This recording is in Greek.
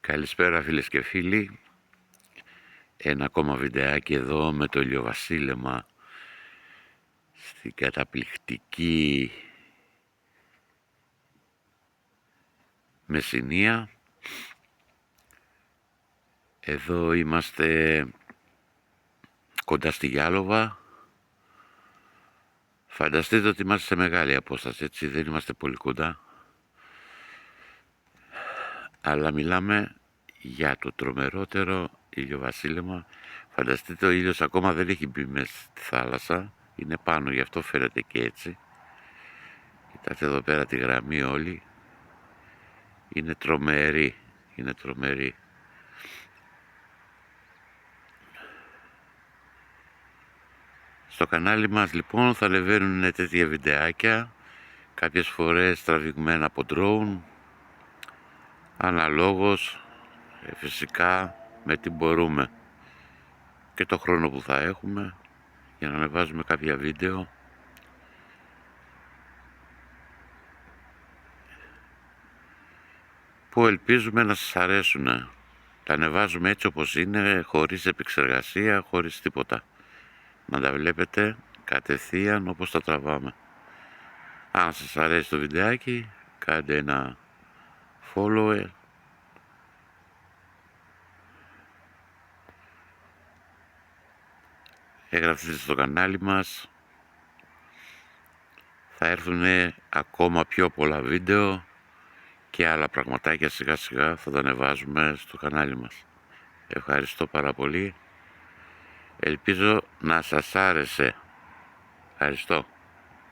Καλησπέρα φίλες και φίλοι. Ένα ακόμα βιντεάκι εδώ με το ηλιοβασίλεμα στην καταπληκτική Μεσσηνία. Εδώ είμαστε κοντά στη Γιάλοβα. Φανταστείτε ότι είμαστε σε μεγάλη απόσταση, έτσι, δεν είμαστε πολύ κοντά. Αλλά μιλάμε για το τρομερότερο ηλιοβασίλεμα. Φανταστείτε, ο ήλιος ακόμα δεν έχει μπει μέσα στη θάλασσα. Είναι πάνω, γι' αυτό φέρεται και έτσι. Κοιτάξτε εδώ πέρα τη γραμμή όλη. Είναι τρομερή. Είναι τρομερή. Στο κανάλι μας λοιπόν θα ανεβαίνουν τέτοια βιντεάκια. Κάποιες φορές τραβηγμένα από drone. Αναλόγως, φυσικά με τι μπορούμε. Και το χρόνο που θα έχουμε για να ανεβάζουμε κάποια βίντεο. Που ελπίζουμε να σας αρέσουν. Τα ανεβάζουμε έτσι όπως είναι, χωρίς επεξεργασία, χωρίς τίποτα. Να τα βλέπετε κατευθείαν όπως τα τραβάμε. Αν σας αρέσει το βιντεάκι, κάντε ένα follow. Εγγραφείτε στο κανάλι μας. Θα έρθουν ακόμα πιο πολλά βίντεο και άλλα πραγματάκια σιγά σιγά θα τα ανεβάζουμε στο κανάλι μας. Ευχαριστώ πάρα πολύ. Ελπίζω να σας άρεσε. Ευχαριστώ.